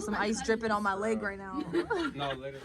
feel some ice dripping on my leg right now. No, later.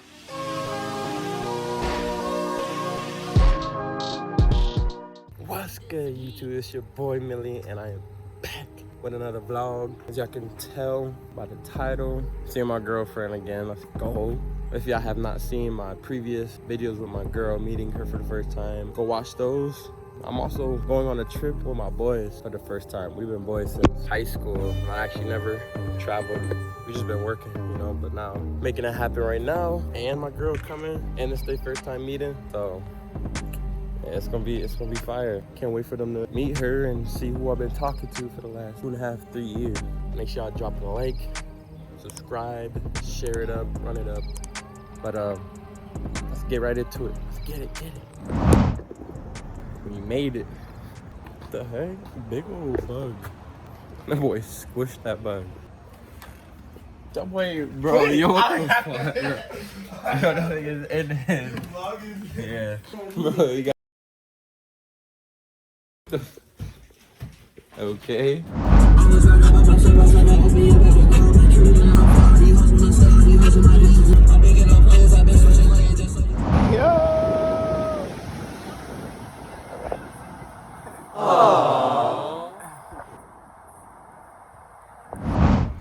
What's good, YouTube? It's your boy Millie, and I am back with another vlog. As y'all can tell by the title, seeing my girlfriend again. Let's go. If y'all have not seen my previous videos with my girl, meeting her for the first time, go watch those. I'm also going on a trip with my boys for the first time. We've been boys since high school. I actually never traveled. We just been working, you know, but now making it happen right now. And my girl coming, and it's their first time meeting. So yeah, it's gonna be fire. Can't wait for them to meet her and see who I've been talking to for the last 2.5, 3 years. Make sure y'all drop a like, subscribe, share it up, run it up. But let's get right into it. Let's get it. We made it. What the heck? Big old bug. That boy squished that bug. That boy, bro, yo, what the fuck? Yo, that thing is in his. Yeah. Bro, you got. Okay.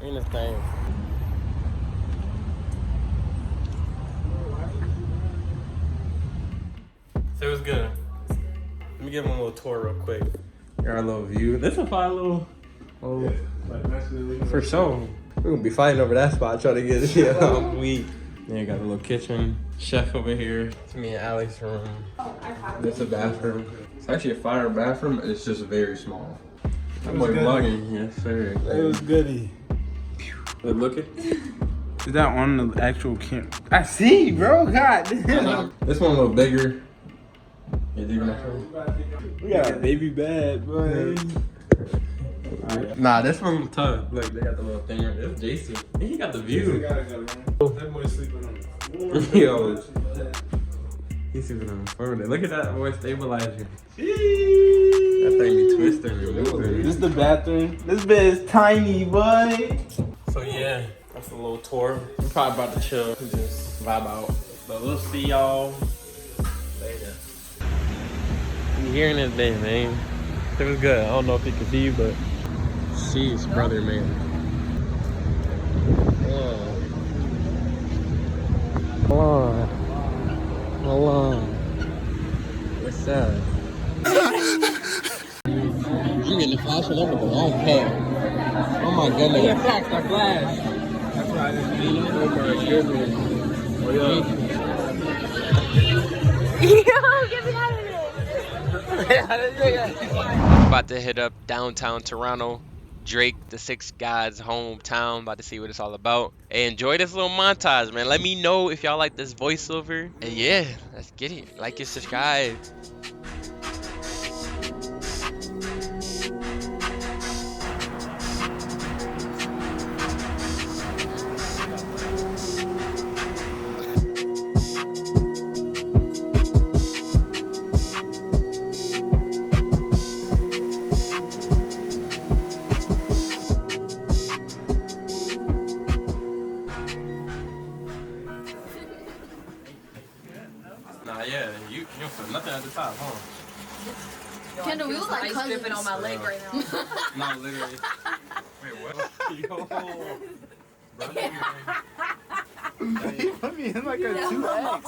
Ain't this thing. So it was good. Let me give him a little tour real quick. Got our little view. This is a fine little for sure. We're gonna be fighting over that spot trying to get it. Yeah, weak. Yeah, got a little kitchen. Chef over here. It's me and Alex's room. This is a bathroom. It's actually a fire bathroom. It's just very small. I'm like vlogging. Yes, sir. It was goody. Good looking. Is that on the actual camera? I see, bro. God damn. This one a little bigger. We got a baby bed, boy. Nah, this one tough. Look, they got the little thing right there. That's Jason. He got the view. That boy sleeping on the floor. Yo. He's sleeping on the floor. Look at that boy stabilizer. That thing be twisting and moving. This is the bathroom. This bed is tiny, boy. So yeah, that's a little tour. We're probably about to chill and just vibe out. But we'll see y'all later. I'm hearing this day, man. It was good. I don't know if you can see, but she's brother, man. Hold on. What's up? You getting the flash on everything. I don't care. Oh my goodness. Yeah, facts, our flash. That's why I didn't need it. Oh my goodness. What up? Yo, get me out of this. About to hit up downtown Toronto, Drake, the Six God's hometown. About to see what it's all about. Hey, enjoy this little montage, man. Let me know if y'all like this voiceover. And yeah, let's get it. Like and subscribe. Nah, yeah, you don't put nothing at the top, huh? Kendall, we was like ice dripping on my leg right now. No, literally. Wait, what? Yo. He put me in like a 2X.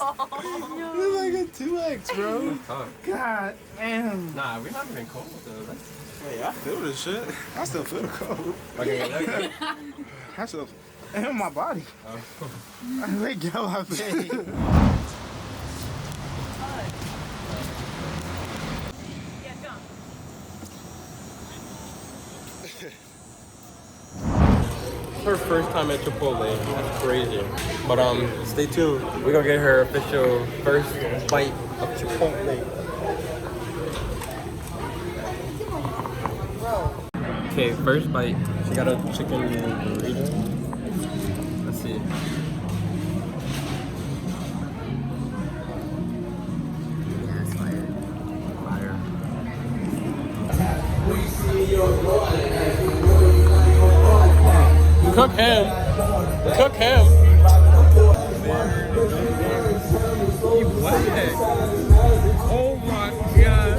You're like a 2X, bro. Tough. God damn. Nah, we're not even cold though. Hey, I feel this shit. I still feel the cold. Okay, I still in my body. I let go, I paid. her first time at Chipotle. That's crazy. But stay tuned. We're gonna get her official first bite of Chipotle. Okay, first bite. She got a chicken burrito. Let's see. Cook him. Cook him. He black. Oh my god.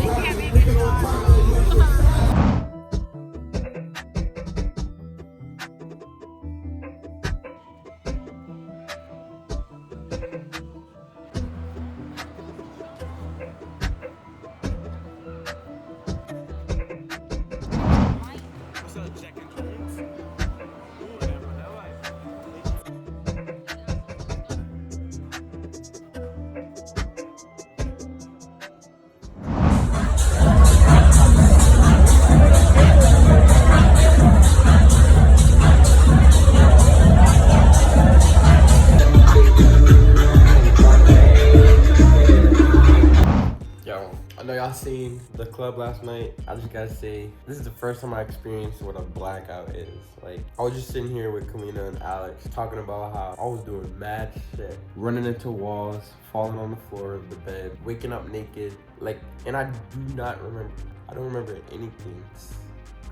Yo, I know y'all seen the club last night. I just gotta say, this is the first time I experienced what a blackout is. Like, I was just sitting here with Kalina and Alex talking about how I was doing mad shit, running into walls, falling on the floor of the bed, waking up naked. Like, and I don't remember anything.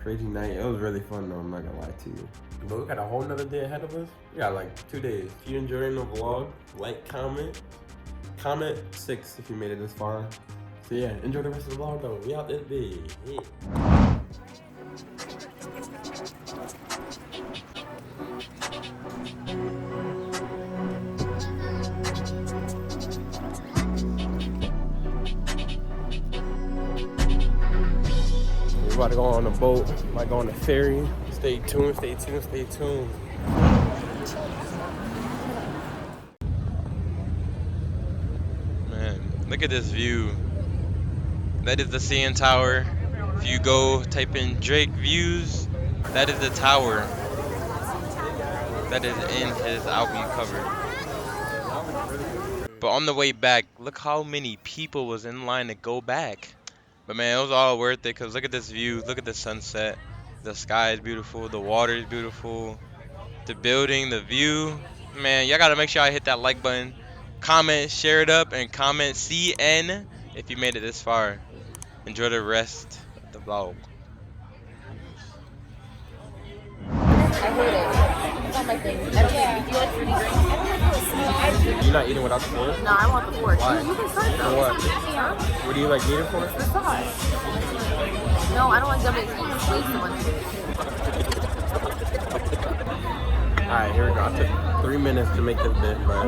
Crazy night. It was really fun though, I'm not gonna lie to you. But we got a whole nother day ahead of us. We got like 2 days. If you're enjoying the vlog, like, comment 6 if you made it this far. So yeah, enjoy the rest of the vlog though. We out this big. Yeah. We about to go on a boat, might go on a ferry. Stay tuned, stay tuned, stay tuned. Man, look at this view. That is the CN Tower. If you go type in Drake views, that is the tower that is in his album cover. But on the way back, look how many people was in line to go back. But man, it was all worth it because look at this view, look at the sunset. The sky is beautiful, the water is beautiful, the building, the view. Man, y'all gotta make sure I hit that like button, comment, share it up, and comment CN if you made it this far. Enjoy the rest of the vlog. I hate it. It's not my thing. Do you like fruity drinks? You're not eating without the fork? No, I want the fork. Why? You can start For though. what? Huh? What do you like eating for? The sauce. No, I don't like dumping it. It's way too much. Alright, here we go. I took 3 minutes to make this bit, but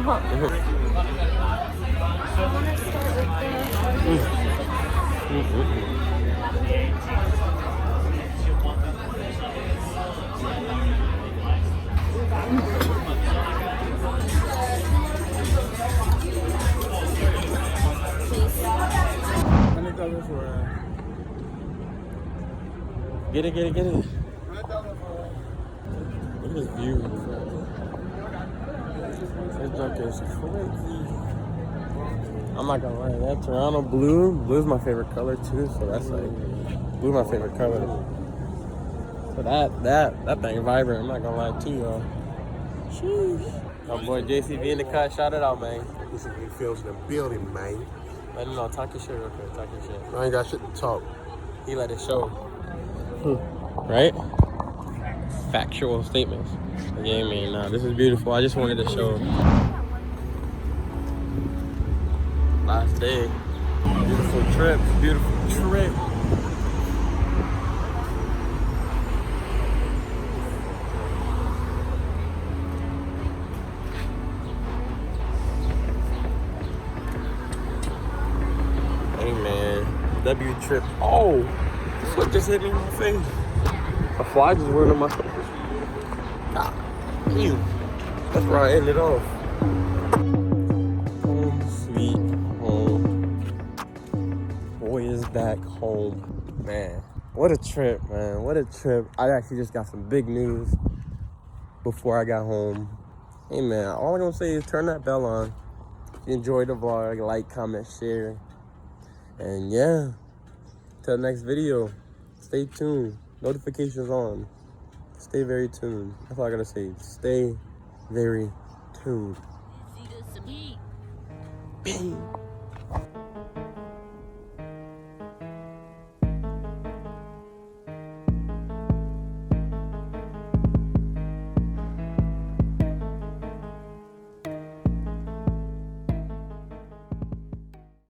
Get it. Look at this view. This junk is crazy. I'm not gonna lie, that Toronto blue's my favorite color too, so that's like, blue's my favorite color. So that thing vibrant, I'm not gonna lie to y'all. Sheesh. My boy JCB in the cut, shout it out, man. This is what feels in the building, man. Let him know, talk your shit real quick, talk your shit. I ain't got shit to talk. He let it show. Right? Factual statements. Yeah, man, nah, this is beautiful. I just wanted to show. Last day. Beautiful trip. Hey man, W trip. Oh, what just hit me in my face? A fly just went on my face. God, damn. That's where I ended off. Home sweet home. Boy is back home. Man, what a trip, man. What a trip. I actually just got some big news before I got home. Hey man, all I'm gonna say is turn that bell on. If you enjoyed the vlog, like, comment, share. And yeah, till the next video, stay tuned. Notifications on. Stay very tuned. That's all I gotta say. Stay very tuned. Bang.